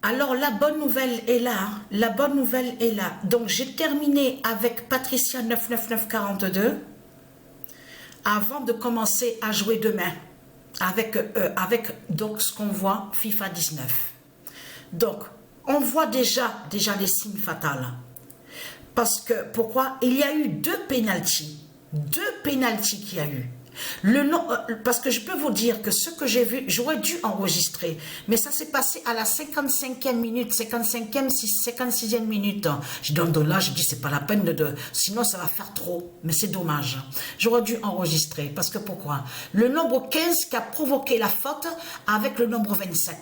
Alors la bonne nouvelle est là, hein. La bonne nouvelle est là. Donc j'ai terminé avec Patricia 99942 avant de commencer à jouer demain avec donc ce qu'on voit FIFA 19. Donc on voit déjà les signes fatals. Parce que pourquoi? Il y a eu deux pénaltys qu'il y a eu. Parce que je peux vous dire que ce que j'ai vu, j'aurais dû enregistrer, mais ça s'est passé à la 55e minute, 56e minute. Donc là, je dis, c'est pas la peine sinon ça va faire trop, mais c'est dommage. J'aurais dû enregistrer, parce que pourquoi? Le nombre 15 qui a provoqué la faute avec le nombre 27.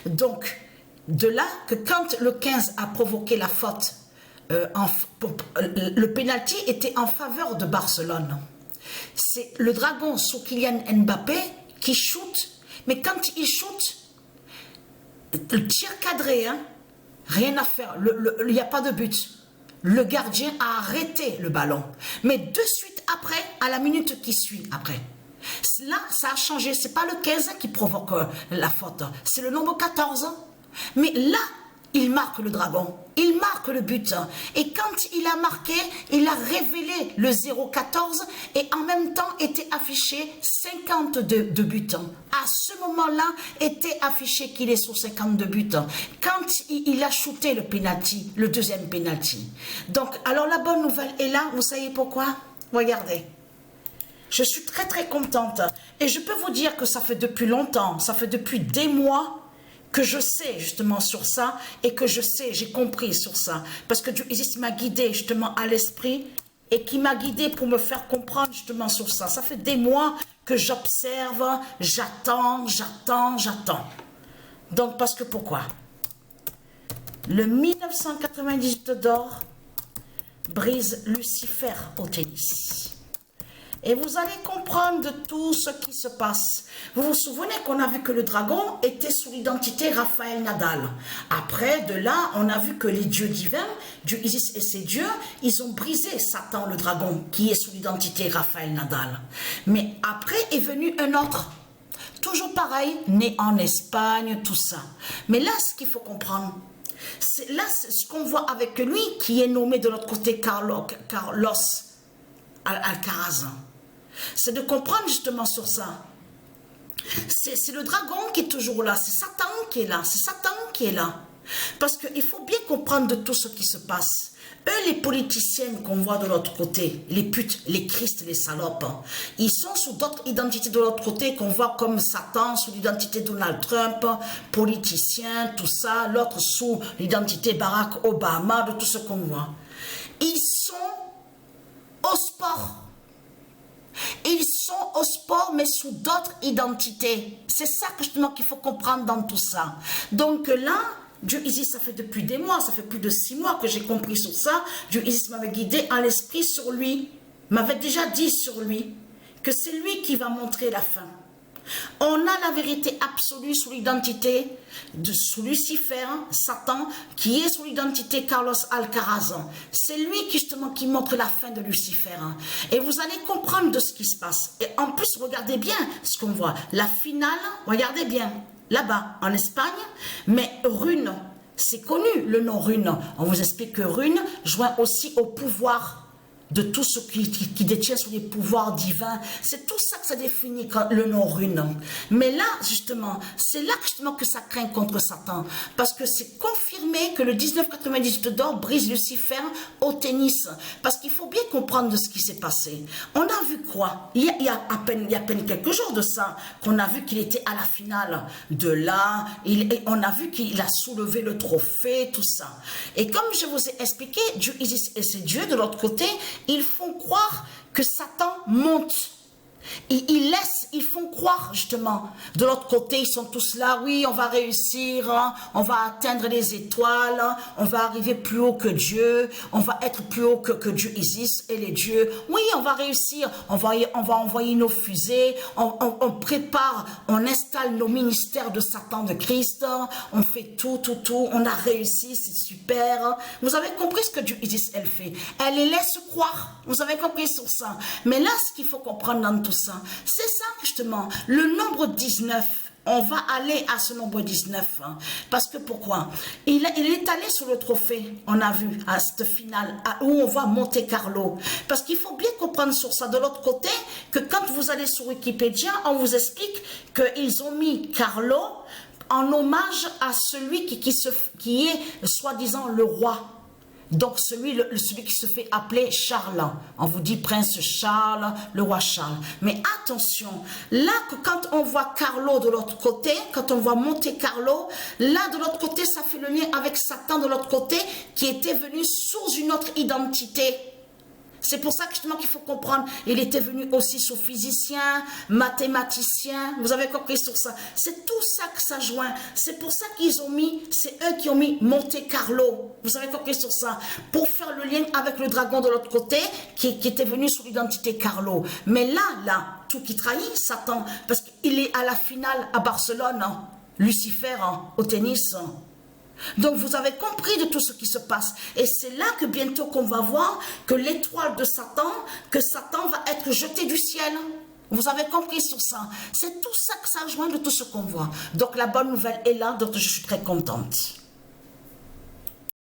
Donc, de là que quand le 15 a provoqué la faute, le pénalty était en faveur de Barcelone. C'est le dragon sous Kylian Mbappé qui shoot, mais quand il shoot, le tir cadré, hein, rien à faire, il n'y a pas de but. Le gardien a arrêté le ballon, mais de suite après, à la minute qui suit après, là ça a changé, c'est pas le 15 qui provoque la faute, c'est le nombre 14, mais là il marque le dragon, il marque le but. Et quand il a marqué, il a révélé le 0-14 et en même temps était affiché 52 buts. À ce moment-là, était affiché qu'il est sur 52 buts. Quand il a shooté le penalty, le deuxième penalty. Donc, alors la bonne nouvelle est là, vous savez pourquoi? Regardez. Je suis très très contente. Et je peux vous dire que ça fait depuis longtemps, ça fait depuis des mois, que je sais justement sur ça et que je sais, j'ai compris sur ça. Parce que Dieu Isis m'a guidé justement à l'esprit et qui m'a guidé pour me faire comprendre justement sur ça. Ça fait des mois que j'observe, j'attends. Donc parce que pourquoi? Le 1998 d'or brise Lucifer au tennis. Et vous allez comprendre de tout ce qui se passe. Vous vous souvenez qu'on a vu que le dragon était sous l'identité Raphaël Nadal. Après, de là, on a vu que les dieux divins, Dieu Isis et ses dieux, ils ont brisé Satan, le dragon, qui est sous l'identité Raphaël Nadal. Mais après est venu un autre. Toujours pareil, né en Espagne, tout ça. Mais là, ce qu'il faut comprendre, c'est là ce qu'on voit avec lui, qui est nommé de l'autre côté Carlos Alcaraz. C'est de comprendre justement sur ça. C'est le dragon qui est toujours là, c'est Satan qui est là, c'est Satan qui est là. Parce qu'il faut bien comprendre de tout ce qui se passe. Eux, les politiciennes qu'on voit de l'autre côté, les putes, les Christ, les salopes, ils sont sous d'autres identités de l'autre côté qu'on voit comme Satan, sous l'identité Donald Trump, politicien, tout ça, l'autre sous l'identité Barack Obama, de tout ce qu'on voit. Ils sont au sport. Ils sont au sport, mais sous d'autres identités. C'est ça que justement qu'il faut comprendre dans tout ça. Donc là, Dieu Isis, ça fait depuis des mois, ça fait plus de 6 mois que j'ai compris sur ça. Dieu Isis m'avait guidé à l'esprit sur lui, m'avait déjà dit sur lui que c'est lui qui va montrer la fin. On a la vérité absolue sous l'identité sous Lucifer, Satan, qui est sous l'identité Carlos Alcaraz. C'est lui justement qui montre la fin de Lucifer. Et vous allez comprendre de ce qui se passe. Et en plus, regardez bien ce qu'on voit. La finale, regardez bien, là-bas, en Espagne, mais Rune, c'est connu le nom Rune. On vous explique que Rune joint aussi au pouvoir de tout ce qui détient sur les pouvoirs divins. C'est tout ça que ça définit le nom Rune. Mais là, justement, c'est là justement que ça craint contre Satan. Parce que c'est confirmé que le 1998 d'or brise Lucifer au tennis. Parce qu'il faut bien comprendre de ce qui s'est passé. On a vu quoi? Il y a à peine quelques jours de ça, qu'on a vu qu'il était à la finale. De là, on a vu qu'il a soulevé le trophée, tout ça. Et comme je vous ai expliqué, Dieu Isis et ses dieux, de l'autre côté, ils font croire que Satan monte. Ils font croire justement, de l'autre côté, ils sont tous là, oui, on va réussir, hein, on va atteindre les étoiles, hein, on va arriver plus haut que Dieu, on va être plus haut que Dieu Isis et les dieux, oui, on va réussir, on va envoyer nos fusées, on prépare, on installe nos ministères de Satan, de Christ, on fait tout, on a réussi, c'est super. Vous avez compris ce que Dieu Isis, elle fait, elle les laisse croire, vous avez compris sur ça. Mais là, ce qu'il faut comprendre dans tout ça, c'est ça justement, le nombre 19, on va aller à ce nombre 19. Hein. Parce que pourquoi? Il est allé sur le trophée, on a vu, à cette finale, où on voit Monte Carlo. Parce qu'il faut bien comprendre sur ça, de l'autre côté, que quand vous allez sur Wikipédia, on vous explique qu'ils ont mis Carlo en hommage à celui qui est soi-disant le roi. Donc celui qui se fait appeler Charles. On vous dit Prince Charles, le roi Charles. Mais attention, là que quand on voit Carlo de l'autre côté, quand on voit Monte Carlo, là de l'autre côté, ça fait le lien avec Satan de l'autre côté, qui était venu sous une autre identité. C'est pour ça que justement qu'il faut comprendre, il était venu aussi sur physicien, mathématicien, vous avez compris sur ça. C'est tout ça que ça joint. C'est pour ça qu'ils ont mis, c'est eux qui ont mis Monte Carlo. Vous avez compris sur ça. Pour faire le lien avec le dragon de l'autre côté, qui était venu sur l'identité Carlo. Mais là, tout qui trahit Satan, parce qu'il est à la finale à Barcelone, hein, Lucifer hein, au tennis. Donc vous avez compris de tout ce qui se passe. Et c'est là que bientôt qu'on va voir que l'étoile de Satan, que Satan va être jeté du ciel. Vous avez compris sur ça. C'est tout ça que ça rejoint de tout ce qu'on voit. Donc la bonne nouvelle est là, donc je suis très contente.